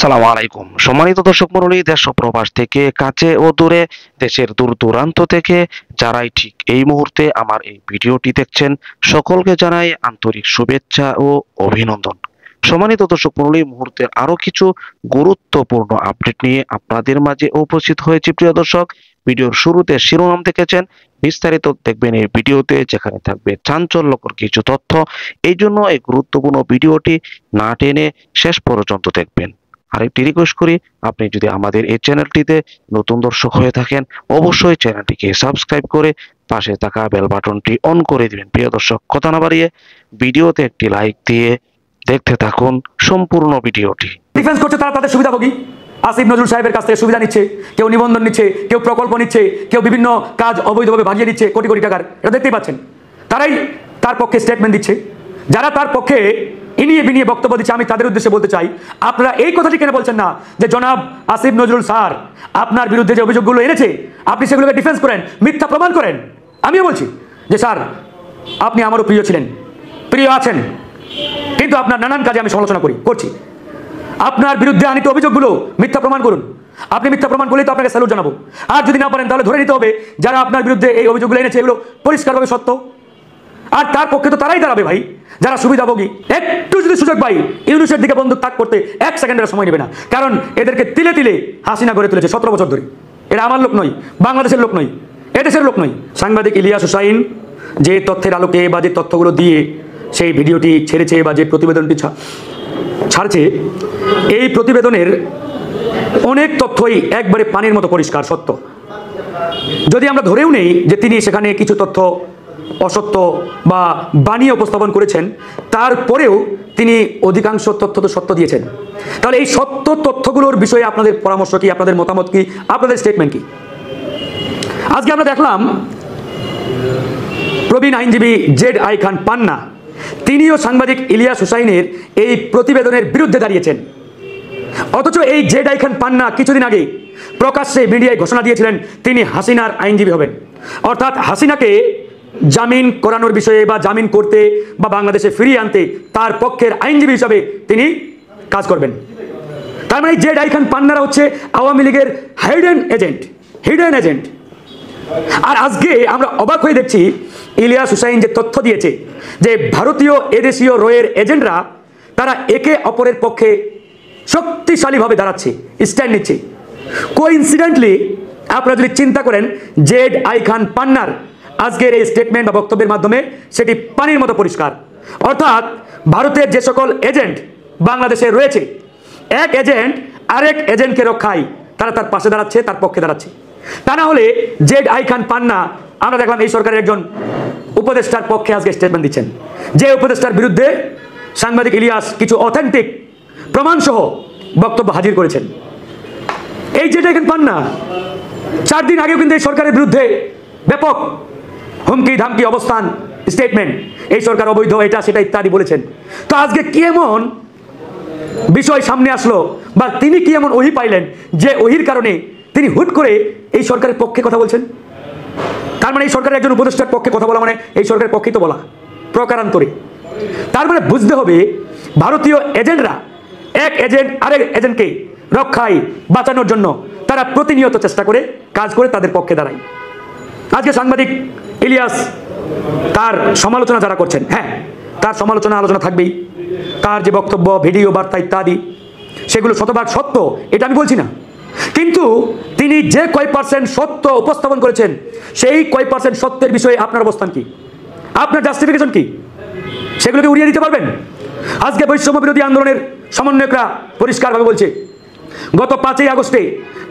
আসসালামু আলাইকুম। সম্মানিত দর্শক মণ্ডলী, দেশ ও প্রবাস থেকে কাছে ও দূরে, দেশের দূর দূরান্ত থেকে যারাই ঠিক এই মুহূর্তে আমার এই ভিডিওটি দেখছেন, সকলকে জানাই আন্তরিক শুভেচ্ছা ও অভিনন্দন। সম্মানিত দর্শক মণ্ডলী, মুহূর্তের আরো কিছু গুরুত্বপূর্ণ আপডেট নিয়ে আপনাদের মাঝে উপস্থিত হয়েছি। প্রিয় দর্শক, ভিডিওর শুরুতে শিরোনাম দেখেছেন, বিস্তারিত দেখবেন এই ভিডিওতে, যেখানে থাকবে চাঞ্চল্যকর কিছু তথ্য। এই জন্য এই গুরুত্বপূর্ণ ভিডিওটি না টেনে শেষ পর্যন্ত দেখবেন। আরেকটি রিকোয়েস্ট করি, আপনি যদি আমাদের এই চ্যানেলটিতে নতুন দর্শক হয়ে থাকেন, অবশ্যই চ্যানেলটিকে সাবস্ক্রাইব করে পাশে থাকা বেল বাটনটি অন করে দিবেন। প্রিয় দর্শক, কথা না বাড়িয়ে ভিডিওতে একটি লাইক দিয়ে দেখতে থাকুন সম্পূর্ণ ভিডিওটি। ডিফেন্স করছে তারা তাদের সুবিধাভোগী। আসিফ নজরুল সাহেবের কাছ থেকে সুবিধা নিচ্ছে, কেউ নিবন্ধন নিচ্ছে, কেউ প্রকল্প নিচ্ছে, কেউ বিভিন্ন কাজ অবৈধভাবে ভাগিয়ে দিচ্ছে কোটি কোটি টাকার। এটা দেখতেই পাচ্ছেন। তারাই তার পক্ষে স্টেটমেন্ট দিচ্ছে। যারা তার পক্ষে ইনিয়ে বিনিয়ে বক্তব্য দিচ্ছে, আমি তাদের উদ্দেশ্যে বলতে চাই, আপনারা এই কথাটি কেন বলছেন না যে জনাব আসিফ নজরুল স্যার আপনার বিরুদ্ধে যে অভিযোগগুলো এনেছে আপনি সেগুলোকে ডিফেন্স করেন, মিথ্যা প্রমাণ করেন। আমিও বলছি যে স্যার আপনি আমারও প্রিয় ছিলেন, প্রিয় আছেন, কিন্তু আপনার নানান কাজে আমি সমালোচনা করছি। আপনার বিরুদ্ধে আনিত অভিযোগগুলো মিথ্যা প্রমাণ করুন। আপনি মিথ্যা প্রমাণ করলেই তো আপনাকে স্যালুট জানাবো। আর যদি না পারেন তাহলে ধরে নিতে হবে যারা আপনার বিরুদ্ধে এই অভিযোগগুলো এনেছে এগুলো পরিষ্কারভাবে সত্য। আর তার পক্ষে তো তারাই দাঁড়াবে ভাই যারা সুবিধাভোগী। একটু যদি সুযোগ পাই ইউনুসের দিকে বন্দুক তাক করতে 1 সেকেন্ডের সময় নেবে না, কারণ এদেরকে তিলে তিলে হাসিনা গড়ে তুলেছে 17 বছর ধরে। এরা আমার লোক নয়, বাংলাদেশের লোক নয়, এদেশের লোক নয়। সাংবাদিক ইলিয়াস হুসাইন যে তথ্যের আলোকে বা যে তথ্যগুলো দিয়ে সেই ভিডিওটি ছেড়েছে বা যে প্রতিবেদনটি ছাড়ছে, এই প্রতিবেদনের অনেক তথ্যই একবারে পানির মতো পরিষ্কার সত্য। যদি আমরা ধরেও নেই যে তিনি সেখানে কিছু তথ্য অসত্য বা বানিয়ে উপস্থাপন করেছেন, তারপরেও তিনি অধিকাংশ তথ্য তো সত্য দিয়েছেন। তাহলে এই সত্য তথ্যগুলোর বিষয়ে আপনাদের পরামর্শ কি, আপনাদের মতামত কি, আপনাদের স্টেটমেন্ট কি? আজকে আমরা দেখলাম প্রবীণ আইনজীবী জেড আই খান পান্না তিনিও সাংবাদিক ইলিয়াস হুসাইনের এই প্রতিবেদনের বিরুদ্ধে দাঁড়িয়েছেন। অথচ এই জেড আই খান পান্না কিছুদিন আগে প্রকাশ্যে মিডিয়ায় ঘোষণা দিয়েছিলেন তিনি হাসিনার আইনজীবী হবেন, অর্থাৎ হাসিনাকে জামিন করানোর বিষয়ে বা জামিন করতে বা বাংলাদেশে ফিরিয়ে আনতে তার পক্ষের আইনজীবী হিসাবে তিনি কাজ করবেন। তার মানে জেড আই খান পান্নারা হচ্ছে আওয়ামী লীগের হিডেন এজেন্ট। আর আজকে আমরা অবাক হয়ে দেখছি ইলিয়াস হুসাইন যে তথ্য দিয়েছে যে ভারতীয় এদেশীয় রয়ের এজেন্টরা তারা একে অপরের পক্ষে শক্তিশালীভাবে দাঁড়াচ্ছে, স্ট্যান্ড নিচ্ছে। কোইন্সিডেন্টলি আপনারা যদি চিন্তা করেন জেড আই খান পান্নার আজকের এই স্টেটমেন্ট বা বক্তব্যের মাধ্যমে সেটি পানির মতো পরিষ্কার। অর্থাৎ ভারতের যে সকল এজেন্ট বাংলাদেশে রয়েছে, এক এজেন্ট আরেক এজেন্টকে রক্ষায় তারা তার পাশে দাঁড়াচ্ছে, তার পক্ষে দাঁড়াচ্ছে। তা না হলে জেড আই খান পান্না আমরা দেখলাম এই সরকারের একজন উপদেষ্টার পক্ষে আজকে স্টেটমেন্ট দিচ্ছেন, যে উপদেষ্টার বিরুদ্ধে সাংবাদিক ইলিয়াস কিছু অথেন্টিক প্রমাণসহ বক্তব্য হাজির করেছেন। এই জেড আই খান পান্না 4 দিন আগেও কিন্তু এই সরকারের বিরুদ্ধে ব্যাপক হুমকি ধামকি অবস্থান স্টেটমেন্ট, এই সরকার অবৈধ, এটা সেটা ইত্যাদি বলেছেন। তো আজকে কি এমন বিষয় সামনে আসলো বা তিনি কি এমন ওহি পাইলেন যে ওহির কারণে তিনি হুট করে এই সরকারের পক্ষে কথা বলছেন? তার মানে এই সরকারের একজন উপদেষ্টার পক্ষে কথা বলা মানে এই সরকারের পক্ষেই তো বলা প্রকারান্তরে। তার মানে বুঝতে হবে ভারতীয় এজেন্টরা এক এজেন্ট আরেক এজেন্টকে রক্ষায় বাঁচানোর জন্য তারা প্রতিনিয়ত চেষ্টা করে কাজ করে তাদের পক্ষে দাঁড়ায়। আজকে সাংবাদিক ইলিয়াস তার সমালোচনা যারা করছেন, হ্যাঁ তার আলোচনা থাকবেই, তার যে বক্তব্য ভিডিও বার্তা ইত্যাদি সেগুলো শতভাগ সত্য, এটা আমি বলছি না, কিন্তু তিনি যে কয় পার্সেন্ট সত্য উপস্থাপন করেছেন সেই কয় পার্সেন্ট সত্যের বিষয়ে আপনার অবস্থান কি, আপনার জাস্টিফিকেশন কি, সেগুলোকে উড়িয়ে দিতে পারবেন? আজকে বৈষম্য বিরোধী আন্দোলনের সমন্বয়করা পরিষ্কারভাবে বলছে গত 5ই আগস্টে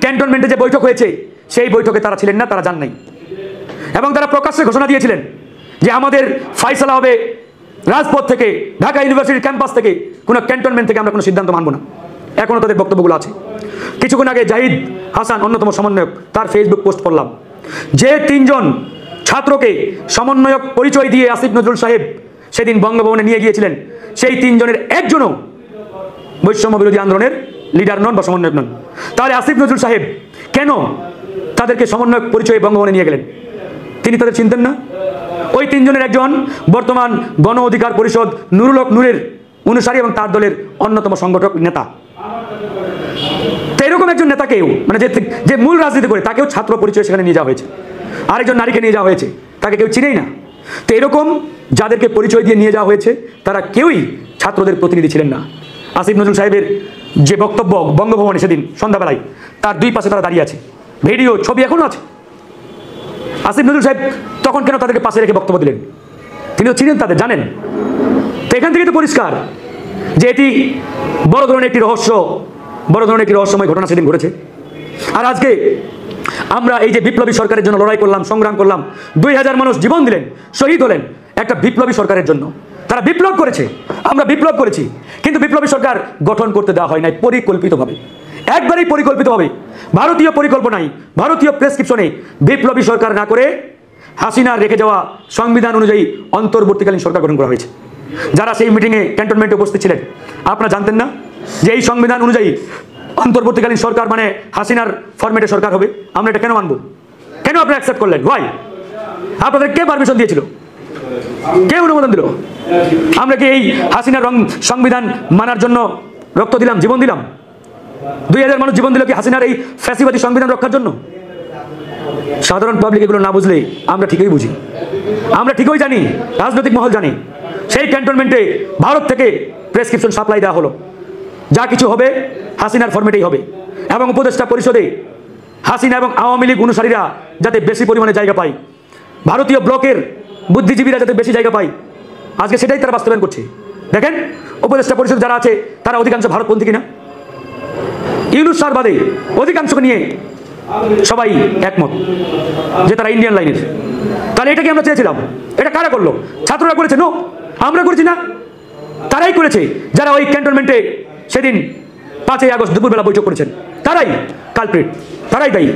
ক্যান্টনমেন্টে যে বৈঠক হয়েছে সেই বৈঠকে তারা ছিলেন না, তারা যান নাই, এবং তারা প্রকাশ্যে ঘোষণা দিয়েছিলেন যে আমাদের ফাইসালা হবে রাজপথ থেকে, ঢাকা ইউনিভার্সিটির ক্যাম্পাস থেকে, কোনো ক্যান্টনমেন্ট থেকে আমরা কোনো সিদ্ধান্ত মানব না। এখনও তাদের বক্তব্যগুলো আছে। কিছুক্ষণ আগে জাহিদ হাসান অন্যতম সমন্বয়ক তার ফেসবুক পোস্ট করলাম, যে 3 জন ছাত্রকে সমন্বয়ক পরিচয় দিয়ে আসিফ নজরুল সাহেব সেদিন বঙ্গভবনে নিয়ে গিয়েছিলেন, সেই 3 জনের একজনও বৈষম্য বিরোধী আন্দোলনের লিডার নন বা সমন্বয়ক নন। তাহলে আসিফ নজরুল সাহেব কেন তাদেরকে সমন্বয়ক পরিচয়ে বঙ্গভবনে নিয়ে গেলেন? তিনি তাদের চিনতেন না? ওই 3 জনের একজন বর্তমান গণ অধিকার পরিষদ নুরুল হক নূরের অনুসারী এবং তার দলের অন্যতম সংগঠক নেতা। তো এরকম একজন নেতাকেও মানে যে মূল রাজনীতি করে তাকেও ছাত্র পরিচয় সেখানে নিয়ে যাওয়া হয়েছে, আরেকজন নারীকে নিয়ে যাওয়া হয়েছে, তাকে কেউ চিনেই না। তো এরকম যাদেরকে পরিচয় দিয়ে নিয়ে যাওয়া হয়েছে তারা কেউই ছাত্রদের প্রতিনিধি ছিলেন না। আসিফ নজরুল সাহেবের যে বক্তব্য বঙ্গভবনে সেদিন সন্ধ্যাবেলায়, তার দুই পাশে তারা দাঁড়িয়ে আছে, ভিডিও ছবি এখনো আছে। আসিফ নজরুল সাহেব তখন কেন তাদেরকে পাশে রেখে বক্তব্য দিলেন? তিনিও ছিলেন তাদের, জানেন। তো এখান থেকে তো পরিষ্কার যে এটি বড় ধরনের একটি রহস্যময় ঘটনা সেদিন ঘটেছে। আর আজকে আমরা এই যে বিপ্লবী সরকারের জন্য লড়াই করলাম, সংগ্রাম করলাম, 2000 মানুষ জীবন দিলেন, শহীদ হলেন একটা বিপ্লবী সরকারের জন্য। তারা বিপ্লব করেছে, আমরা বিপ্লব করেছি, কিন্তু বিপ্লবী সরকার গঠন করতে দেওয়া হয় নাই পরিকল্পিতভাবে, একবারেই পরিকল্পিতভাবে। ভারতীয় পরিকল্পনায়, ভারতীয় প্রেসক্রিপশনে বিপ্লবী সরকার না করে হাসিনার রেখে যাওয়া সংবিধান অনুযায়ী অন্তর্বর্তীকালীন সরকার গঠন করা হয়েছে। যারা সেই মিটিংয়ে ক্যান্টনমেন্টে উপস্থিত ছিলেন, আপনারা জানতেন না যে এই সংবিধান অনুযায়ী অন্তর্বর্তীকালীন সরকার মানে হাসিনার ফরম্যাটে সরকার হবে? আমরা এটা কেন মানব? কেন আপনি অ্যাকসেপ্ট করলেন? ওয়াই? আপনাদের কে পারমিশন দিয়েছিল? কে অনুমোদন দিল? আমরা কি এই হাসিনার সংবিধান মানার জন্য রক্ত দিলাম, জীবন দিলাম? 2000 মানুষ জীবন দিল কি হাসিনার এই ফ্যাসিবাদী সংবিধান রক্ষার জন্য? সাধারণ পাবলিক এগুলো না বুঝলে আমরা ঠিকই বুঝি, আমরা ঠিকই জানি, রাজনৈতিক মহল জানি। সেই ক্যান্টনমেন্টে ভারত থেকে প্রেসক্রিপশন সাপ্লাই দেওয়া হলো, যা কিছু হবে হাসিনার ফরম্যাটেই হবে, এবং উপদেষ্টা পরিষদে হাসিনা এবং আওয়ামী লীগ অনুসারীরা যাতে বেশি পরিমাণে জায়গা পায়, ভারতীয় ব্লকের বুদ্ধিজীবীরা যাতে বেশি জায়গা পায়, আজকে সেটাই তারা বাস্তবায়ন করছে। দেখেন উপদেষ্টা পরিষদ যারা আছে তারা অধিকাংশ ভারতপন্থী কিনা? ইউনূস স্যার বাদে অধিকাংশকে নিয়ে সবাই একমত যে তারা ইন্ডিয়ান লাইনের। তাহলে এটাকে আমরা চেয়েছিলাম, এটা কারা করলো? ছাত্ররা করেছে? নো, আমরা করেছি না, তারাই করেছে। যারা ওই ক্যান্টনমেন্টে সেদিন 5ই আগস্ট দুপুরবেলা বৈঠক করেছেন তারাই কালপ্রিট, তারাই দায়ী।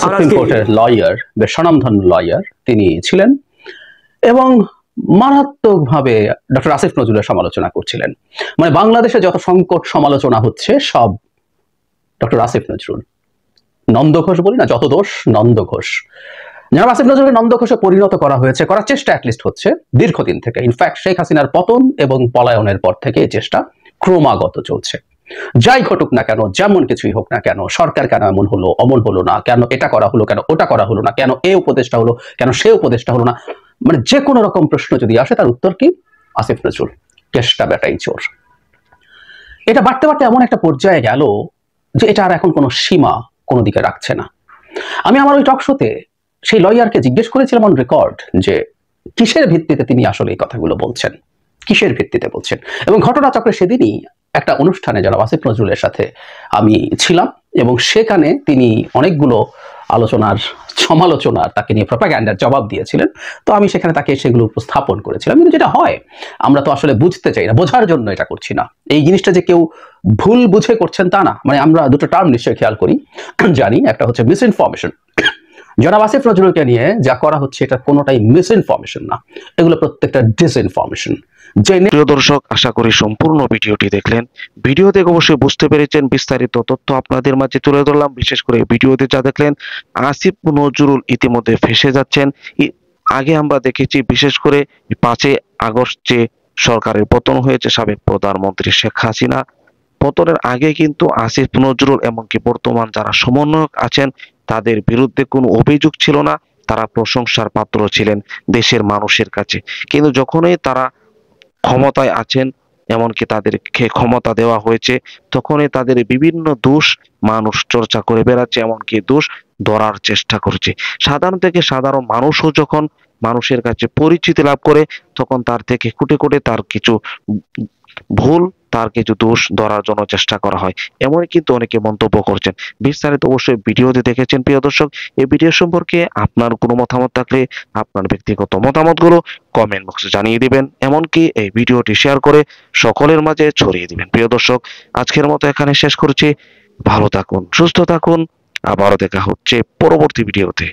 সুপ্রিম কোর্টের লয়ার, বেশ স্বনামধন্য লয়ার তিনি ছিলেন এবং মারাত্মকভাবে ডক্টর আসিফ নজরুলের সমালোচনা করছিলেন। মানে বাংলাদেশে যত সংকট সমালোচনা হচ্ছে সব ডক্টর আসিফ নজরুল। নন্দ ঘোষ বলি না, যত দোষ নন্দ ঘোষ। জনাব আসিফ নজরুলের নন্দ ঘোষে পরিণত করা হয়েছে, করার চেষ্টা অ্যাটলিস্ট হচ্ছে দীর্ঘদিন থেকে। ইনফ্যাক্ট শেখ হাসিনার পতন এবং পলায়নের পর থেকে এই চেষ্টা ক্রমাগত চলছে। যাই ঘটুক না কেন, যেমন কিছুই হোক না কেন, সরকার কেন এমন হলো, অমন হলো না, কেন এটা করা হলো, কেন ওটা করা হলো না, কেন এ উপদেষ্টা হলো, কেন সে উপদেষ্টা হলো না, মানে যে কোনো রকম প্রশ্ন যদি আসে তার উত্তর কি? আসিফ নজরুল, কেষ্টা বেটাই চোর। এটা বাড়তে বাড়তে এমন একটা পর্যায়ে গেল যে এটা আর এখন কোনো সীমা কোনো দিকে রাখছে না। আমি আমার ওই টক শোতে সেই লয়ারকে জিজ্ঞেস করেছিলাম অন রেকর্ড যে কিসের ভিত্তিতে তিনি আসলে এই কথাগুলো বলছেন, কিসের ভিত্তিতে বলছেন। এবং ঘটনাচক্রে সেদিনই একটা অনুষ্ঠানে জনাব আসিফ নজরুলের সাথে আমি ছিলাম এবং সেখানে তিনি অনেকগুলো সমালোচনার তাকে নিয়ে প্রপাগ্যান্ডার জবাব দিয়েছিলেন। তো আমি সেখানে তাকে সেগুলো উপস্থাপন করেছিলাম। কিন্তু যেটা হয়, আমরা তো আসলে বুঝতে চাই না, বোঝার জন্য এটা করছি না। এই জিনিসটা যে কেউ ভুল বুঝে করছেন তা না। মানে আমরা দুটো টার্ম নিশ্চয়ই খেয়াল করি, জানি। একটা হচ্ছে মিস ইনফরমেশন। জনাব আসিফ নজরুলকে নিয়ে যা করা হচ্ছে এটা কোনোটাই মিস ইনফরমেশন না, এগুলো প্রত্যেকটা ডিসইনফরমেশন। প্রিয় দর্শক, আশা করি সম্পূর্ণ ভিডিওটি দেখলেন। ভিডিও দেখে অবশ্যই বুঝতে পেরেছেন, বিস্তারিত তথ্য আপনাদের মাঝে তুলে ধরলাম। বিশেষ করে ভিডিওতে যা দেখলেন, আসিফ নজরুল ইতিমধ্যে ফেঁসে যাচ্ছেন। আগে আমরা দেখেছি, বিশেষ করে 5ই আগস্ট যে সরকারের পতন হয়েছে, সাবেক প্রধানমন্ত্রী শেখ হাসিনা পতনের আগে কিন্তু আসিফ নজরুল এমনকি বর্তমান যারা সমন্বয়ক আছেন তাদের বিরুদ্ধে কোনো অভিযোগ ছিল না, তারা প্রশংসার পাত্র ছিলেন দেশের মানুষের কাছে। কিন্তু যখনই তারা ক্ষমতায় আছেন, এমনকি তাদেরকে ক্ষমতা দেওয়া হয়েছে, তখনই তাদের বিভিন্ন দোষ মানুষ চর্চা করে বেড়াচ্ছে, এমনকি দোষ ধরার চেষ্টা করছে। সাধারণ থেকে সাধারণ মানুষও যখন মানুষের কাছে পরিচিতি লাভ করে, তখন তার থেকে কুটে কুটে তার কিছু ভুল, তার কিছু দোষ ধরার জন্য চেষ্টা করা হয়, এমনই কিন্তু অনেকে মন্তব্য করছেন। বিস্তারিত অবশ্যই ভিডিওতে দেখেছেন। প্রিয় দর্শক, এই ভিডিও সম্পর্কে আপনার কোনো মতামত থাকলে আপনার ব্যক্তিগত মতামতগুলো কমেন্ট বক্সে জানিয়ে দিবেন, এমনকি এই ভিডিওটি শেয়ার করে সকলের মাঝে ছড়িয়ে দিবেন। প্রিয় দর্শক, আজকের মতো এখানে শেষ করছি। ভালো থাকুন, সুস্থ থাকুন, আবারও দেখা হচ্ছে পরবর্তী ভিডিওতে।